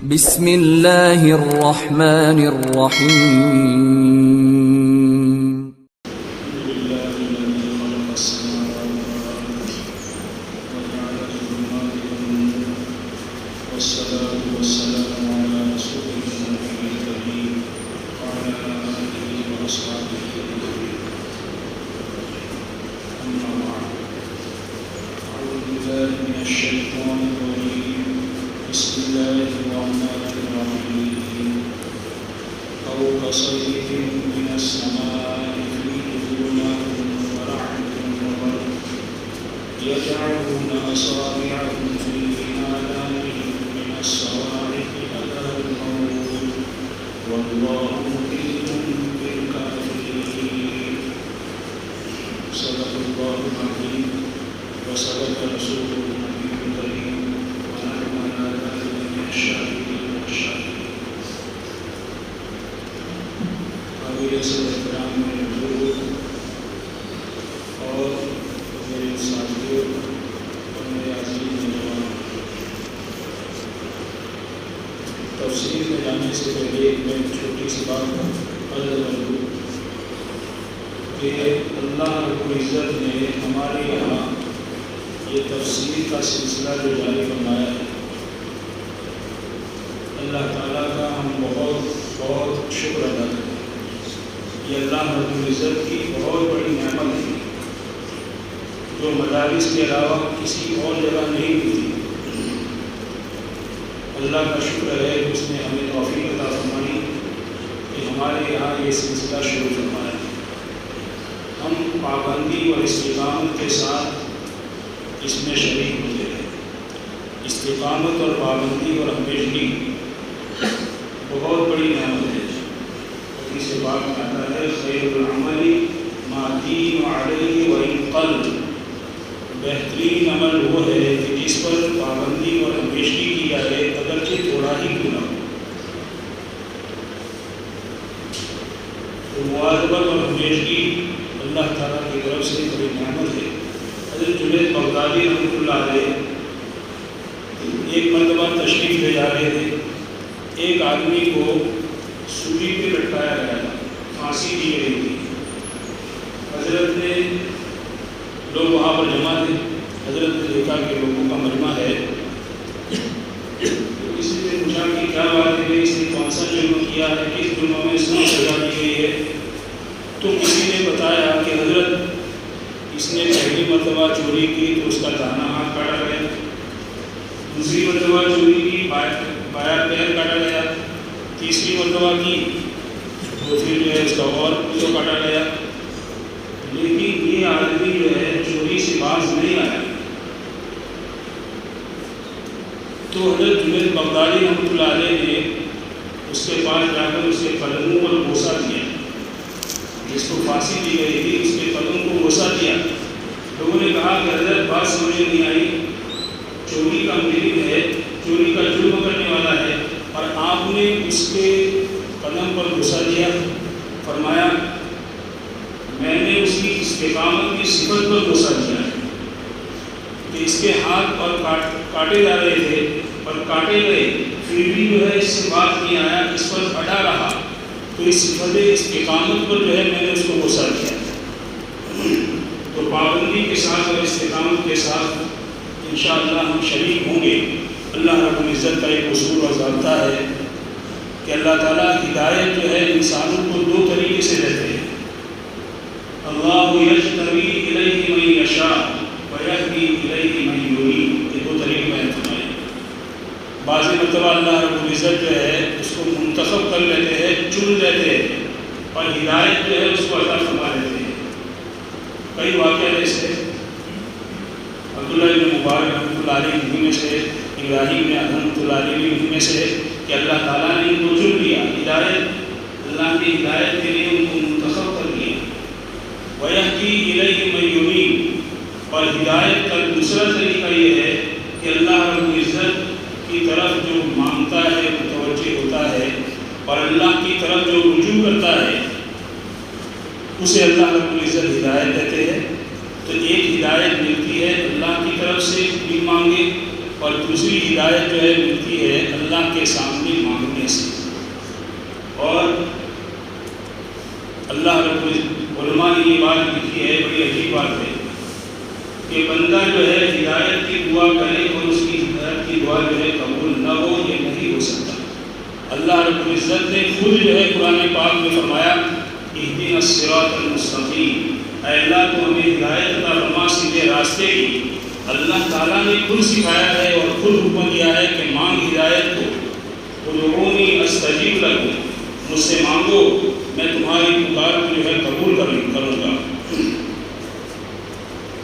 بسم اللہ الرحمن الرحیم. يجعلون أصابعهم في آذانهم من الصواعق حذر الموت والله محيط بالكافرين. صدق الله العظيم وصدق رسوله النبي الكريم ونحن على ذلك من الشاهدين والشاكرين. قابل صدر احترام میرے بزرگ اور میرے ساتھیوں اور میرے عزیز نوجوان، تفسیر میں جانے سے پہلے میں چھوٹی سی بات عرض کروں کہ اللہ رب العزت نے ہمارے یہاں یہ تفسیر کا سلسلہ جو جاری فرمایا ہے، اللہ تعالیٰ کا ہم بہت بہت شکر ادا کریں. یہ اللہ رب العزت کی بہت بڑی نعمت ہے جو مدارس کے علاوہ کسی اور جگہ نہیں ملتی. اللہ کا شکر ہے کہ اس نے ہمیں توفیق عطا فرمائی کہ ہمارے یہاں یہ سلسلہ شروع فرمایا. ہم پابندی اور استقامت کے ساتھ اس میں شریک ہوتے ہیں. استقامت اور پابندی اور ہمیشگی بہت بڑی نعمت ہے. اس بات میں آتا ہے خیر العمل ما دین علیہ وان قل. بہترین عمل وہ ہے کہ جس پر پابندی اور ہمیشگی کی جائے اگرچہ تھوڑا ہی کیوں نہ ہو. تو مواظبت اور ہمیشگی اللہ تعالیٰ کی طرف سے بڑی نعمت ہے. حضرت جنید بغدادی رحمۃ اللہ علیہ ایک مرتبہ تشریف لے جا رہے تھے. ایک آدمی کو سولی پہ لٹکایا گیا تھا، پھانسی دی گئی تھی. حضرت نے لوگ وہاں پر جمع تھے. حضرت نے دیکھا کہ لوگوں کا مجمع ہے تو اس نے پوچھا کہ کیا بات ہے، اس نے کون سا جرم کیا ہے، کس جرم میں اس کو سزا دی گئی ہے. تو کسی نے بتایا کہ حضرت اس نے پہلی مرتبہ چوری کی تو اس کا دانا ہاتھ کاٹا گیا، دوسری مرتبہ چوری کی بایاں پیر کاٹا گیا، تیسری مرتبہ کی تو پھر جو ہے اس کا اور جو کاٹا گیا. لیکن یہ آدمی جو ہے چوری سے باز نہیں آیا. تو حضرت جنید بغدادی رحمۃ اللہ علیہ نے اس کے پاس جا کر اس کے قدموں پر بوسہ دیا. جس کو پھانسی دی گئی تھی اس کے قدم کو بوسہ دیا. لوگوں نے کہا کہ حضرت بات سمجھ نہیں آئی، چوری کا مجرم ہے، چوری کا جرم کرنے والا ہے اور آپ نے اس کے قدم پر بوسہ دیا. فرمایا میں نے اس کی استقامت کی صفت پر بوسہ دیا ہے کہ اس کے ہاتھ اور کاٹے جا رہے تھے اور کاٹے گئے پھر بھی جو ہے اس سے بات نہیں آیا، اس پر اڑا رہا. تو اس صفت استقامت پر جو ہے میں نے اس کو بوسہ دیا. تو پابندی کے ساتھ اور استقامت کے ساتھ انشاءاللہ ہم شریک ہوں گے. اللہ رب العزت کا ایک اصول اور ضابطہ ہے کہ اللہ تعالیٰ ہدایت جو ہے انسانوں کو دو طریقے سے دیتے ہیں. اللہ یجتبی الیہ من یشاء ویہدی الیہ من یرید. یہ دو طریقے بیان فرمائے. بعض مرتبہ اللہ رب العزت جو ہے اس کو منتخب کر لیتے ہیں، چن لیتے ہیں اور ہدایت جو ہے اس کو عطا فرما دیتے ہیں. کئی واقعہ ایسے عبداللہ بن مبارک رحمۃ اللہ علیہ میں سے، ابراہیم نے رحمۃ اللہ علیہ میں سے کہ اللہ تعالیٰ نے ان کو چن لیا. ہدایت اللہ کی ہدایت کے لیے ان کو منتخب کر لیا. وَيَهْدِي إِلَيْهِ مَن يُنِيبُ. اور ہدایت کا دوسرا طریقہ یہ ہے کہ اللہ رب العزت کی طرف جو مانگتا ہے متوجہ ہوتا ہے اور اللہ کی طرف جو رجوع کرتا ہے اسے اللہ رب العزت ہدایت دیتے ہیں. تو ایک ہدایت ملتی ہے اللہ کی طرف سے بھی مانگے اور دوسری ہدایت جو ہے ملتی ہے اللہ کے سامنے مانگنے سے۔ اور اللہ رب علماء نے یہ بات لکھی ہے، بڑی عجیب بات ہے کہ بندہ جو ہے ہدایت کی دعا کرے اور اس کی ہدایت کی دعا جو ہے قبول نہ ہو، یہ نہیں ہو سکتا۔ اللہ رب العزت نے خود جو ہے قرآن پاک میں فرمایا اہدنا الصراط المستقیم، اے اللہ تو ہمیں ہدایت عطا فرما سیدھے راستے کی۔ اللہ تعالیٰ نے خود سکھایا ہے اور خود حکم دیا ہے کہ مانگ ہدایت کو، ادعونی استجیب لکم، مجھ سے مانگو میں تمہاری پکار کو جو ہے قبول کروں گا۔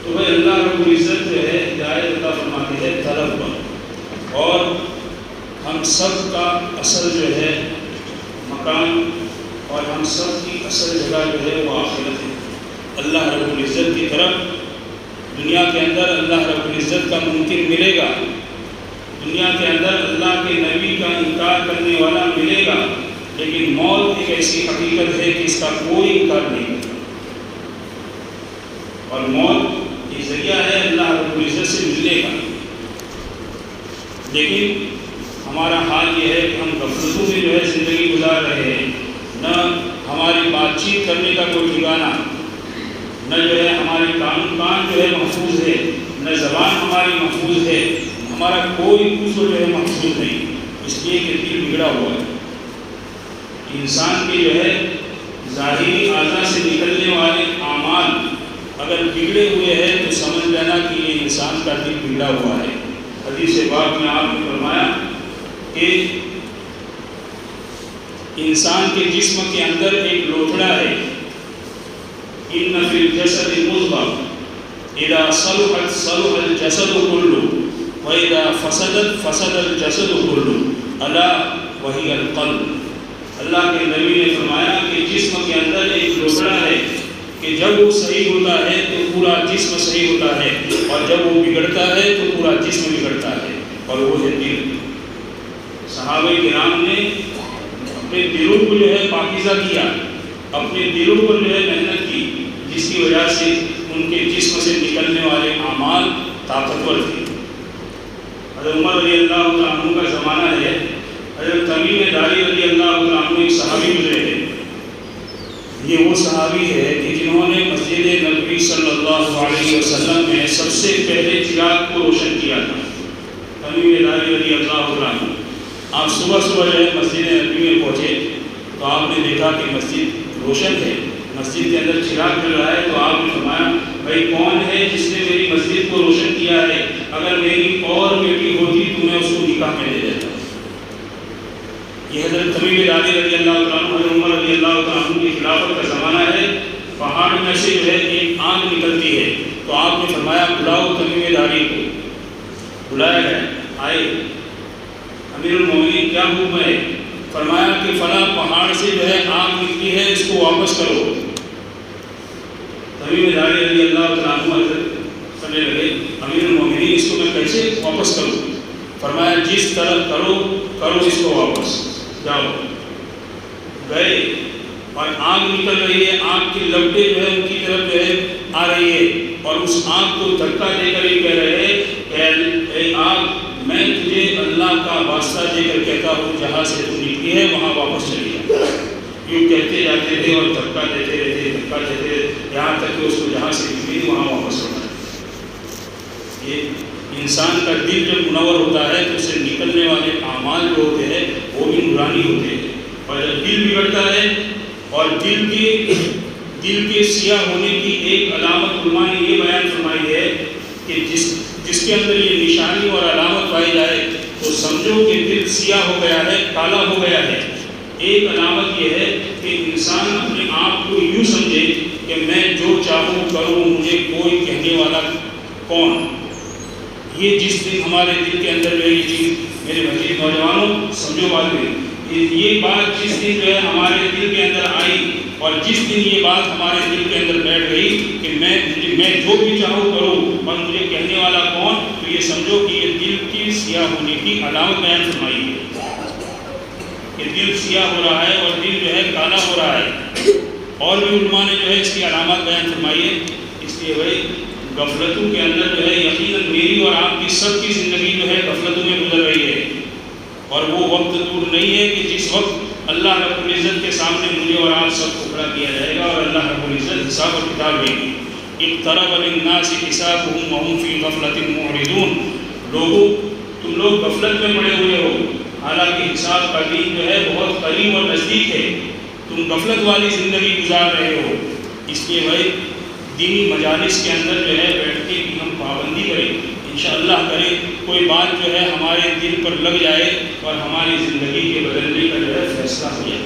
تو بھائی اللہ رب العزت جو ہے ہدایت عطا فرماتے ہیں طلب پر، اور ہم سب کا اصل جو ہے مکان اور ہم سب کی اصل جگہ جو ہے وہ آخرت ہے۔ اللہ رب العزت کی طرف دنیا کے اندر اللہ رب العزت کا ممکن ملے گا، دنیا کے اندر اللہ کے نبی کا انکار کرنے والا ملے گا، لیکن موت ایک ایسی حقیقت ہے کہ اس کا کوئی انکار نہیں کرتا، اور موت یہ ذریعہ ہے اللہ رب العزت سے ملنے کا۔ لیکن ہمارا حال یہ ہے کہ ہم غفلتوں میں جو ہے زندگی گزار رہے ہیں، نہ ہماری بات چیت کرنے کا کوئی ٹھکانہ، نہ جو ہے ہماری کان جو ہے محفوظ ہے، نہ زبان ہماری محفوظ ہے، ہمارا کوئی کچھ جو ہے محفوظ نہیں، اس لیے کہ دل بگڑا ہوا ہے۔ انسان کے جو ہے ظاہری اعضاء سے نکلنے والے اعمال اگر بگڑے ہوئے ہیں تو سمجھ لینا کہ یہ انسان کا دل بگڑا ہوا ہے۔ حدیث پاک میں آپ نے فرمایا کہ انسان کے جسم کے اندر ایک لوتھڑا ہے، ان فی الجسد مضغۃ اذا صلحت صلح الجسد كله واذا فسدت فسد الجسد كله الا وهي القلب۔ اللہ کے نبی نے فرمایا کہ جسم کے اندر ایک لوتھڑا ہے کہ جب وہ صحیح ہوتا ہے تو پورا جسم صحیح ہوتا ہے، اور جب وہ بگڑتا ہے تو پورا جسم بگڑتا ہے، اور وہ ہے دل۔ صحابہ کرام نے اپنے دلوں کو جو ہے پاکیزہ کیا، اپنے دلوں پر جو ہے محنت کی، جس کی وجہ سے ان کے جسم سے نکلنے والے اعمال طاقتور تھے۔ حضرت عمر رضی اللہ عنہ کا زمانہ ہے، حضرت تمیم داری رضی اللہ عنہ ایک صحابی گزرے ہیں۔ یہ وہ صحابی ہے کہ جنہوں نے مسجد نبوی صلی اللہ علیہ وسلم میں سب سے پہلے چراغ کو روشن کیا تھا۔ تمیم داری رضی اللہ عنہ، آپ صبح صبح جو ہے مسجد نبوی میں پہنچے تو آپ نے دیکھا کہ مسجد روشن ہے، مسجد کے اندر چراغ جل رہا ہے، تو آپ نے فرمایا بھائی کون ہے جس نے میری مسجد کو روشن کیا ہے؟ اگر میری اور بیٹی ہوتی تو میں اس کو نکاح میں دے دیتا۔ یہ حضرت تمیم داری رضی اللہ عنہ، حضرت عمر رضی اللہ عنہ کی خلافت کا زمانہ ہے۔ پہاڑ میں سے جو ہے ایک آگ نکلتی ہے، تو آپ نے فرمایا بلاؤ تمیم داری کو۔ بلایا گیا، آئے، امیر المومنین کیا حکم ہے؟ فرمایا کہ فلاں پہاڑ سے جو ہے آگ نکلی ہے، اس کو واپس کرو۔ تمیم داری رضی اللہ عنہ کرنے لگے، امیر المومنین اس کو میں کیسے واپس کروں؟ فرمایا جس طرح کرو اس کو واپس، جاؤ۔ گئے اور آگ نکل رہی ہے، آگ کی لپٹیں جو ہے ان کی طرف جو ہے آ رہی ہے، اور اس آگ کو دھکا دے کر یہ کہہ رہے ہیں کہ اے آگ، میں تجھے اللہ کا واسطہ دے کر کہتا ہوں جہاں سے تو نکلی ہے وہاں واپس چلی جا۔ یوں کہتے جاتے تھے اور دھکا دیتے رہتے یہاں تک کہ اس کو جہاں سے نکلی وہاں واپس ہونا ہے۔ یہ انسان کا دل جب منور ہوتا ہے تو اس سے نکلنے والے اعمال جو ہوتے ہیں وہ بھی نورانی ہوتے ہیں، اور جب دل بگڑتا ہے اور دل کے سیاہ ہونے کی ایک علامت علماء نے یہ بیان فرمائی ہے کہ جس کے اندر یہ نشانی اور علامت پائی جائے تو سمجھو کہ دل سیاہ ہو گیا ہے، کالا ہو گیا ہے۔ ایک علامت یہ ہے کہ انسان اپنے آپ کو یوں سمجھے کہ میں جو چاہوں کروں، مجھے کوئی کہنے والا کون۔ یہ جس دن ہمارے دل کے اندر جو ہے یہ چیز، میرے بھائی نوجوانوں سمجھو بات میں، یہ بات جس دن جو ہے ہمارے دل کے اندر آئی اور جس دن یہ بات ہمارے دل کے اندر بیٹھ گئی کہ میں جو بھی چاہوں کروں اور مجھے کہنے والا کون، تو یہ سمجھو کہ یہ دل کی سیاہ ہونے کی علامت بیان فرمائی ہے کہ دل سیاہ ہو رہا ہے اور دل جو ہے کالا ہو رہا ہے۔ اور بھی علماء نے جو ہے اس کی علامات بیان فرمائی ہے۔ اس لیے بھائی غفلتوں کے اندر جو ہے یقیناً میری اور آپ کی سب کی زندگی جو ہے غفلتوں میں گزر رہی ہے، اور وہ وقت دور نہیں ہے کہ جس وقت اللہ رب العزت کے سامنے مجھے اور آپ سب کو کھڑا کیا جائے گا، اور اللہ رب العزت حساب و کتاب لے گی۔ اقترب للناس حسابهم وهم في غفلة معرضون، لوگوں تم لوگ غفلت میں پڑے ہوئے ہو، حالانکہ حساب کا دن جو ہے بہت قریب اور نزدیک ہے، تم غفلت والی زندگی گزار رہے ہو۔ اس لیے بھائی دینی مجالس کے اندر جو ہے بیٹھ کے بھی ہم پابندی کریں، انشاءاللہ کریں، کوئی بات جو ہے ہمارے دل پر لگ جائے اور ہماری زندگی کے بدلنے کا جو ہے فیصلہ ہو جائے۔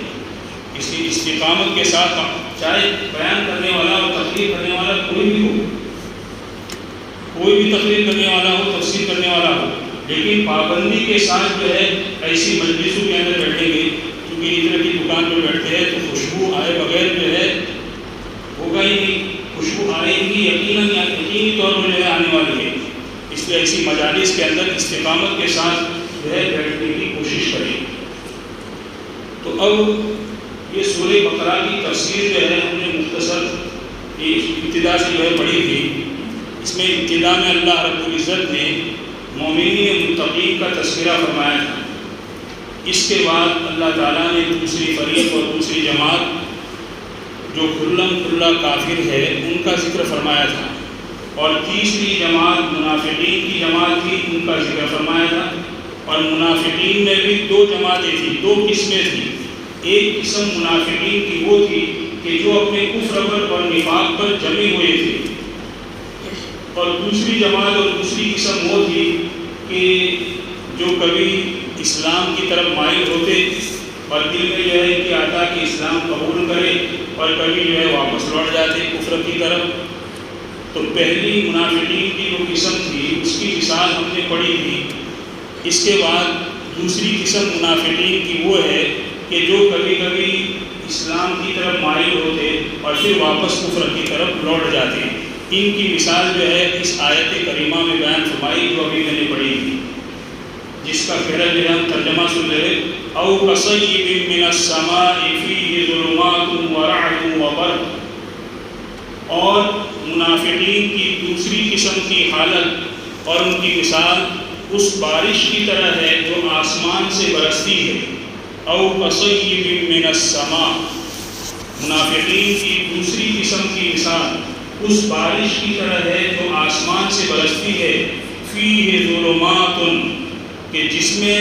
اس لیے استقامت کے ساتھ چاہے بیان کرنے والا اور تقریر کرنے والا کوئی بھی ہو، کوئی بھی تقریر کرنے والا ہو، تفسیر کرنے والا ہو، لیکن پابندی کے ساتھ جو ہے ایسی مجلسوں کے اندر بیٹھیں گے، کیونکہ ادھر کی دکان پہ بیٹھتے ہیں تو خوشبو آئے بغیر جو ہے ہوگا ہی نہیں، خوشبو آئے گی یقینی طور پر جو ہے آنے والی ہے۔ اس لیے ایسی مجالس کے اندر استقامت کے ساتھ جو ہے بیٹھنے کی کوشش کریں۔ تو اب یہ سورہ بقرہ کی تفسیر جو ہے ہم نے مختصر ابتدا سے جو ہے پڑھی تھی۔ اس میں ابتدا میں اللہ رب العزت نے مومنین متقین کا تذکرہ فرمایا تھا، اس کے بعد اللہ تعالیٰ نے دوسری فریق اور دوسری جماعت جو کھلم کھلا کافر ہے ان کا ذکر فرمایا تھا، اور تیسری جماعت منافقین کی جماعت تھی، ان کا ذکر فرمایا تھا۔ اور منافقین میں بھی دو جماعتیں تھیں، دو قسمیں تھیں۔ ایک قسم منافقین کی وہ تھی کہ جو اپنے کفر پر اور نفاق پر جمے ہوئے تھے، اور دوسری جماعت اور دوسری قسم وہ تھی کہ جو کبھی اسلام کی طرف مائل ہوتے اور دل میں جو ہے کہ آتا کہ اسلام قبول کرے، اور کبھی جو ہے واپس لوٹ جاتے کفر کی طرف۔ تو پہلی منافقین کی جو قسم تھی اس کی مثال ہم نے پڑھی تھی۔ اس کے بعد دوسری قسم منافقین کی وہ ہے کہ جو کبھی کبھی اسلام کی طرف مائل ہوتے اور پھر واپس کفر کی طرف لوٹ جاتے۔ ان کی مثال جو ہے اس آیت کریمہ میں بیان فرمائی جو ابھی میں نے پڑھی تھی، جس کا پہلا جو ہے ہم ترجمہ سن رہے، او کصیب من السماء فیہ ظلمات ورعد وبرق۔ اور منافقین کی دوسری قسم کی حالت اور ان کی مثال اس بارش کی طرح ہے جو آسمان سے برستی ہے۔ او کصیب من السماء، منافقین کی دوسری قسم کی مثال اس بارش کی طرح ہے جو آسمان سے برستی ہے، فیہ ظلمات، کہ جس میں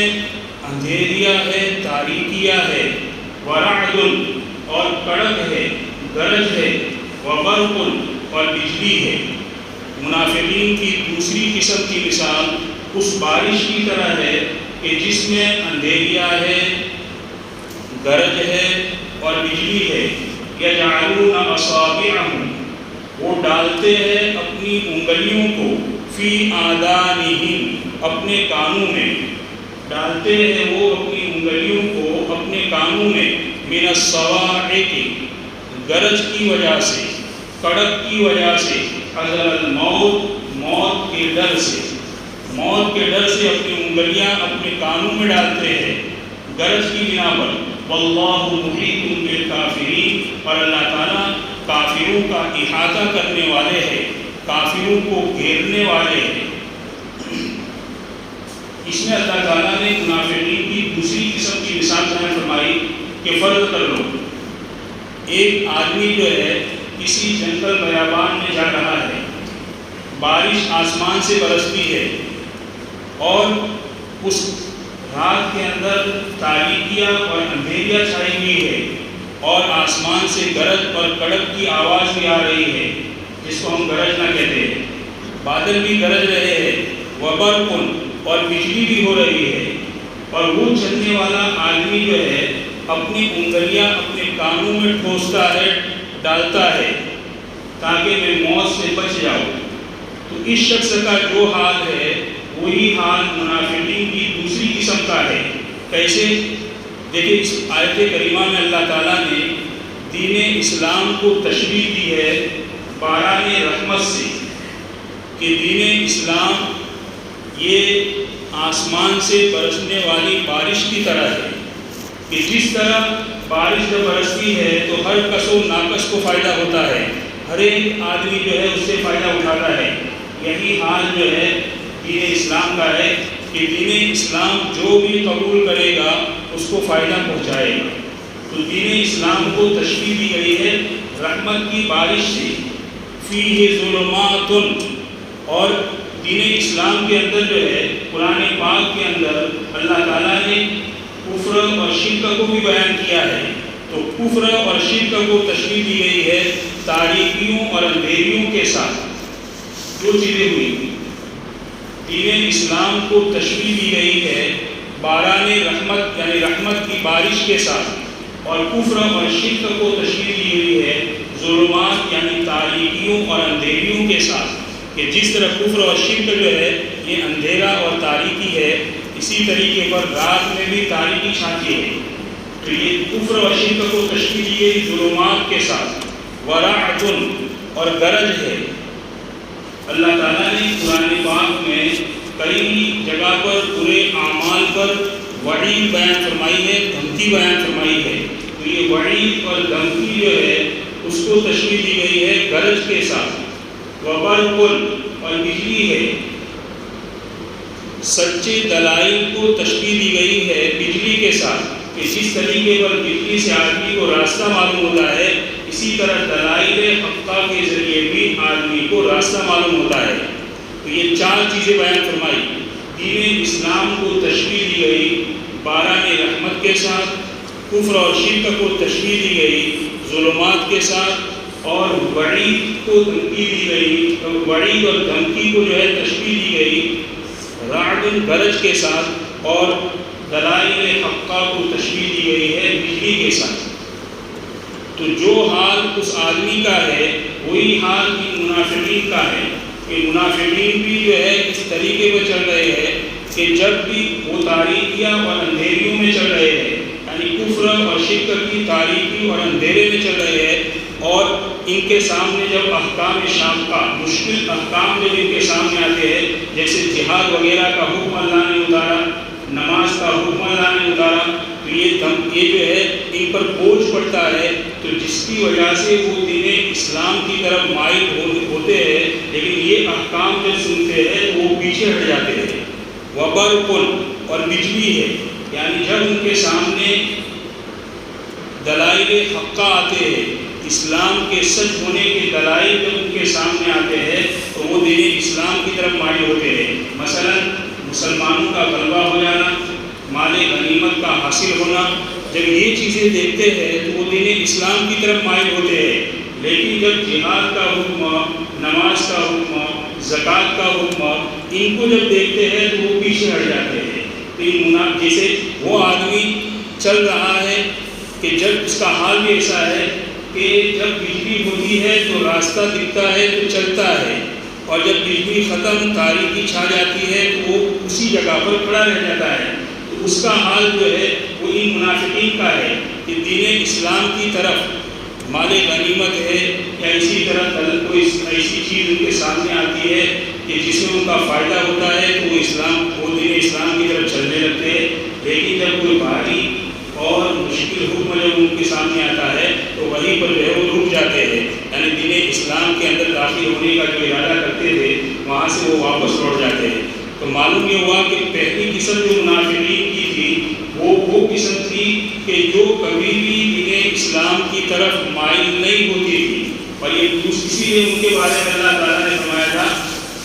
اندھیریا ہے، تاریکیاں ہے، ورعد، اور کڑک ہے، گرج ہے، وبرق، اور بجلی ہے۔ منافقین کی دوسری قسم کی مثال اس بارش کی طرح ہے کہ جس میں اندھیریا ہے، گرج ہے اور بجلی ہے۔ یجعلون اصابعهم، وہ ڈالتے ہیں اپنی انگلیوں کو، فی آذانہم، اپنے کانوں میں ڈالتے ہیں وہ اپنی انگلیوں کو اپنے کانوں میں، من الصواعق، گرج کی وجہ سے، کڑک کی وجہ سے، حذر الموت، موت کے ڈر سے، موت کے ڈر سے اپنی انگلیاں اپنے کانوں میں ڈالتے ہیں گرج کی بنا پر۔ واللہ محیط بالکافرین، اور اللہ تعالیٰ کافروں کا احاطہ کرنے والے ہیں، کافروں کو گھیرنے والے ہیں۔ اس میں اللہ تعالیٰ نے منافقین کی دوسری قسم کی مثال بیان فرمائی کہ فرض کر لو ایک آدمی جو ہے کسی جنگل بیابان میں جا رہا ہے، بارش آسمان سے برستی ہے، اور اس رات کے اندر تاریکیاں اور اندھیریاں چھائی ہوئی ہے، اور آسمان سے گرج اور کڑک کی آواز بھی آ رہی ہے، جس کو ہم گرجنا کہتے ہیں، بادل بھی گرج رہے ہیں، وبرق، اور بجلی بھی ہو رہی ہے، اور وہ چلنے والا آدمی جو ہے اپنی انگلیاں اپنے کانوں میں ٹھوستا ہے، ڈالتا ہے تاکہ میں موت سے بچ جاؤں۔ تو اس شخص کا جو حال ہے وہی حال منافقین کی دوسری قسم کا ہے۔ کیسے؟ دیکھیں اس آیت کریمہ میں اللہ تعالیٰ نے دین اسلام کو تشریح دی ہے باران رحمت سے، کہ دین اسلام یہ آسمان سے برسنے والی بارش کی طرح ہے، کہ جس طرح بارش جب برستی ہے تو ہر کس و ناکس کو فائدہ ہوتا ہے، ہر ایک آدمی جو ہے اس سے فائدہ اٹھاتا ہے۔ یہی حال جو ہے دین اسلام کا ہے کہ دین اسلام جو بھی قبول کرے گا اس کو فائدہ پہنچائے گا۔ تو دین اسلام کو تشبیہ دی گئی ہے رحمت کی بارش سے، فیہ ظلمات، اور دین اسلام کے اندر جو ہے قرآن پاک کے اندر اللہ تعالیٰ نے کفر اور شرک کو بھی بیان کیا ہے۔ تو کفر اور شرک کو تشبیہ دی گئی ہے تاریکیوں اور اندھیریوں کے ساتھ۔ جو چیزیں ہوئی دین اسلام کو تشبیہ دی گئی ہے باران رحمت یعنی رحمت کی بارش کے ساتھ، اور کفر اور شرک کو تشبیہ دی گئی ہے ظلمات یعنی تاریکیوں اور اندھیریوں کے ساتھ، کہ جس طرح کفر اور شرک جو ہے یہ اندھیرا اور تاریکی ہے، اسی طریقے پر رات میں بھی تاریکی چھاتی ہے۔ تو یہ کفر اور شرک کو تشبیہ دی گئی ظلمات کے ساتھ۔ ورعد، اور گرج ہے۔ اللہ تعالیٰ نے قرآن پاک میں کئی جگہ پر برے اعمال پر وعید بیان فرمائی ہے، دھمکی بیان فرمائی ہے۔ تو یہ وعید اور دھمکی جو ہے اس کو تشبیہ دی گئی ہے گرج کے ساتھ۔ وبرق، اور بجلی ہے۔ سچے دلائل کو تشبیہ دی گئی ہے بجلی کے ساتھ، کہ جس طریقے پر بجلی سے آدمی کو راستہ معلوم ہوتا ہے، اسی طرح دلائل حقہ کے ذریعے بھی آدمی کو راستہ معلوم ہوتا ہے۔ تو یہ چار چیزیں بیان فرمائی۔ دین اسلام کو تشبیہ دی گئی باران رحمت کے ساتھ، کفر اور شرک کو تشبیہ دی گئی ظلمات کے ساتھ، اور وعید کو دھمکی دی گئی، وعید اور دھمکی کو جو ہے تشبیہ دی گئی رعد گرج کے ساتھ، اور دلائل حقہ کو تشبیہ دی گئی ہے بجلی کے ساتھ۔ تو جو حال اس آدمی کا ہے وہی حال ان منافقین کا ہے، کہ منافقین بھی جو ہے اس طریقے پر چل رہے ہیں کہ جب بھی وہ تاریکیاں اور اندھیریوں میں چل رہے ہیں، یعنی کفر اور شرک کی تاریکی اور اندھیرے میں چل رہے ہیں، اور ان کے سامنے جب احکام شاقہ مشکل احکام جب ان کے سامنے آتے ہیں، جیسے جہاد وغیرہ کا حکم اللہ نے اتارا، نماز کا حکم اللہ نے اتارا، تو یہ جو ہے ان پر بوجھ پڑتا ہے، تو جس کی وجہ سے وہ دین اسلام کی طرف مائل ہوتے ہیں، لیکن یہ احکام جب سنتے ہیں تو وہ پیچھے ہٹ جاتے ہیں۔ وبرق، اور بجلی ہے، یعنی جب ان کے سامنے دلائل حقہ آتے ہیں، اسلام کے سچ ہونے کے دلائل جب ان کے سامنے آتے ہیں تو وہ دین اسلام کی طرف مائل ہوتے ہیں۔ مثلا مسلمانوں کا غلبہ ہو جانا، مال غنیمت کا حاصل ہونا، جب یہ چیزیں دیکھتے ہیں تو وہ دین اسلام کی طرف مائل ہوتے ہیں۔ لیکن جب جہاد کا حکم، نماز کا حکم، زکوٰۃ کا حکم، ان کو جب دیکھتے ہیں تو وہ پیچھے ہٹ جاتے ہیں۔ تو جیسے وہ آدمی چل رہا ہے کہ جب اس کا حال بھی ایسا ہے کہ جب بجلی ہوتی ہے تو راستہ دکھتا ہے تو چلتا ہے، اور جب بجلی ختم تاریکی چھا جاتی ہے تو وہ اسی جگہ پر کھڑا رہ جاتا ہے۔ تو اس کا حال جو ہے وہ ان منافقین کا ہے کہ دین اسلام کی طرف مال غنیمت ہے یا اسی طرح کوئی ایسی چیز ان کے سامنے آتی ہے کہ جس میں ان کا فائدہ ہوتا ہے تو وہ دین اسلام کی طرف چلنے لگتے ہیں۔ لیکن جب کوئی بھاری اور مشکل حکم جب ان کے سامنے آتا ہے تو وہیں پر وہ رک جاتے ہیں، یعنی دین اسلام کے اندر داخل ہونے کا جو ارادہ کرتے تھے وہاں سے وہ واپس لوٹ جاتے ہیں۔ تو معلوم یہ ہوا کہ پہلی قسم جو منافقین کی تھی وہ قسم تھی کہ جو کبھی بھی دین اسلام کی طرف مائل نہیں ہوتی تھی، اور یہ اسی لیے ان کے بارے میں اللہ تعالیٰ نے فرمایا تھا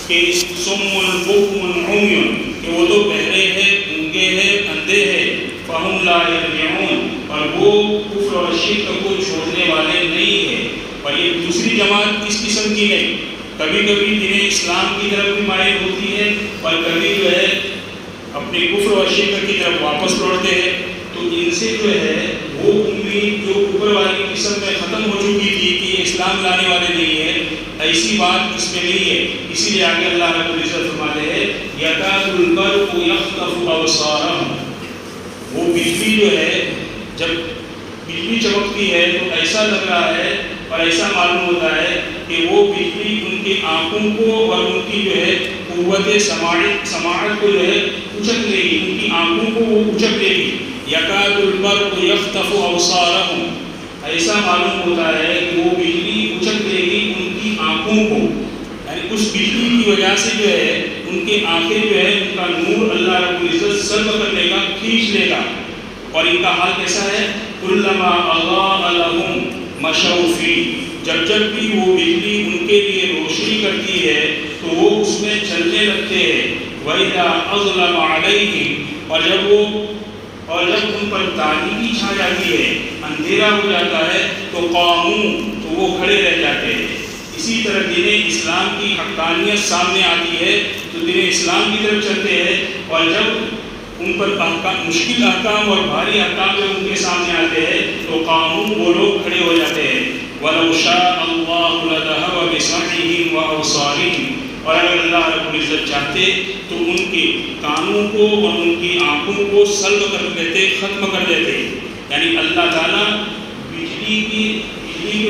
کہ صم بکم عمی، کہ وہ تو بہرے ہیں، گونگے ہیں، اندھے ہیں، فہم لا یرجعون، اور وہ کفر اور شرک کو چھوڑنے والے نہیں ہیں۔ اور یہ دوسری جماعت اس قسم کی نہیں، کبھی کبھی دین اسلام کی طرف بھی مائل ہوتی ہے اور کبھی جو ہے اپنے کفر اور شرک کی طرف واپس لوٹتے ہیں۔ تو ان سے جو ہے وہ امید جو اوپر والی قسم میں ختم ہو چکی تھی کہ یہ اسلام لانے والے نہیں ہے، ایسی بات اس میں نہیں ہے۔ اسی لیے آگے اللہ رب العزت فرماتے ہیں یکاد البرق یخطف ابصارہم، وہ بجلی جو ہے جب بجلی چمکتی ہے تو ایسا لگ رہا ہے اور ایسا معلوم ہوتا ہے کہ وہ بجلی ان کی آنکھوں کو اور ان کی جو ہے قوت سماعت کو جو ہے اچک لے گی، ان کی آنکھوں کو وہ اچک لے گی۔ یکاد البرق یخطف ابصارہم، ایسا معلوم ہوتا ہے کہ وہ بجلی اچک لے گی ان آنکھوں کو، یعنی اس بجلی کی وجہ سے جو ہے ان کی آنکھیں جو ہے ان کا نور اللہ رب العزت سلب کر لے گا، کھینچ لے گا. اور ان کا حال کیسا ہے؟ کلما اضاء لهم مشوا فیہ، جب جب بھی وہ بجلی ان کے لیے روشنی کرتی ہے تو وہ اس میں چلنے لگتے ہیں. وَإِذَا أَظْلَمَ عَلَيْهِمْ، اور جب ان پر تاریکی چھا جاتی ہے، اندھیرا ہو جاتا ہے، تو قاموا، تو وہ کھڑے رہ جاتے ہیں. اسی طرح دین اسلام کی حقانیت سامنے آتی ہے تو دین اسلام کی طرف چلتے ہیں، اور جب ان پر مشکل احکام اور بھاری احکام جب ان کے سامنے آتے ہیں تو قاموا، وہ لوگ کھڑے ہو جاتے ہیں. وَلَوْ شَاءَ اللَّهُ لَذَهَبَ بِسَمْعِهِمْ وَأَبْصَارِهِمْ، اور اگر اللہ رب العزت چاہتے تو ان کے کانوں کو اور ان کی آنکھوں کو سلب کر دیتے، ختم کر دیتے. یعنی اللہ تعالیٰ بجلی کے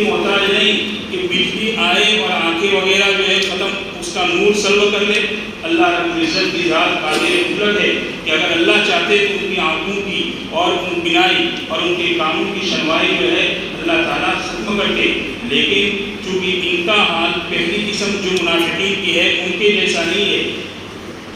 محتاج نہیں کہ بجلی آئے اور آنکھیں وغیرہ جو ہے ختم، اس کا نور سلب کر لے. اللہ رب العزت کی ذات قادر قدرت ہے کہ اگر اللہ چاہتے تو ان کی آنکھوں کی اور ان بینائی اور ان کے کانوں کی شنوائی جو ہے اللہ تعالیٰ ختم کرتے. لیکن چونکہ ان کا حال پہلی قسم جو منافقین کی ہے ان کے جیسا نہیں ہے،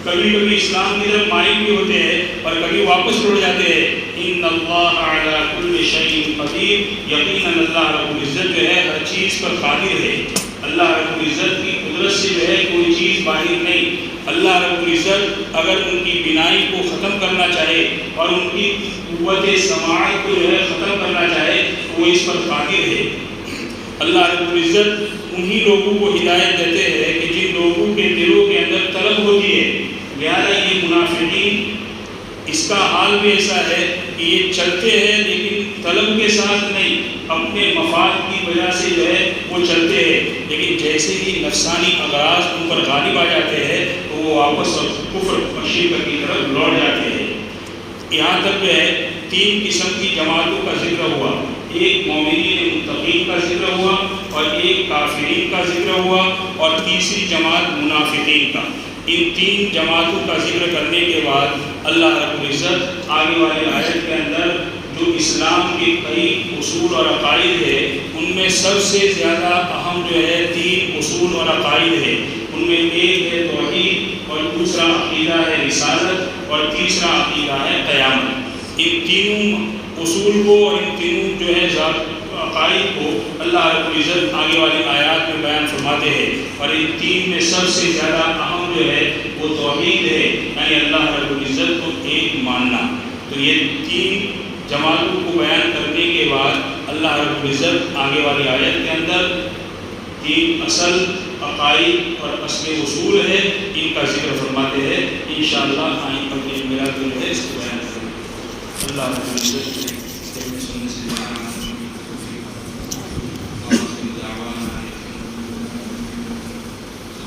کبھی کبھی اسلام کی طرف مائل بھی ہوتے ہیں اور کبھی واپس لوٹ جاتے ہیں. ان اللہ علی کل شیء قدیر، یقیناً اللہ رب العزت جو ہے ہر چیز پر قادر ہے. اللہ رب العزت کی قدرت سے جو ہے کوئی چیز باہر نہیں. اللہ رب العزت اگر ان کی بینائی کو ختم کرنا چاہے اور ان کی قوت سماعت کو جو ہے ختم کرنا چاہے تو وہ اس پر قادر ہے. اللہ رب العزت انہی لوگوں کو ہدایت دیتے ہیں کہ جن لوگوں کے دلوں کے اندر طلب ہوتی ہے. لہذا یہ منافقین اس کا حال بھی ایسا ہے کہ یہ چلتے ہیں لیکن طلب کے ساتھ نہیں، اپنے مفاد کی وجہ سے جو ہے وہ چلتے ہیں، لیکن جیسے ہی نفسانی اغراض ان پر غالب آ جاتے ہیں تو وہ واپس کفر اور شرک کی طرف لوٹ جاتے ہیں. یہاں تک جو ہے 3 قسم کی جماعتوں کا ذکر ہوا. ایک مومنین متقین کا ذکر ہوا، اور ایک کافرین کا ذکر ہوا، اور تیسری جماعت منافقین کا. ان 3 جماعتوں کا ذکر کرنے کے بعد اللہ رب العزت آگے والی آیت کے اندر جو اسلام کے کئی اصول اور عقائد ہے ان میں سب سے زیادہ اہم جو ہے 3 اصول اور عقائد ہے. ان میں ایک ہے توحید، اور دوسرا عقیدہ ہے رسالت، اور تیسرا عقیدہ ہے قیامت. ان تینوں اصول کو اور ان تینوں جو ہے عقائد کو اللہ رب العزت آگے والی آیات میں بیان فرماتے ہیں. اور ان 3 میں سب سے زیادہ اہم جو ہے وہ توحید ہے، یعنی اللہ رب العزت کو ایک ماننا. تو یہ 3 جماعتوں کو بیان کرنے کے بعد اللہ رب العزت آگے والی آیت کے اندر 3 اصل عقائد اور اصل اصول ہے ان کا ذکر فرماتے ہیں. انشاءاللہ آئیں پر میرا دل ہے اس کو بیان کریں. اللہ رب العزت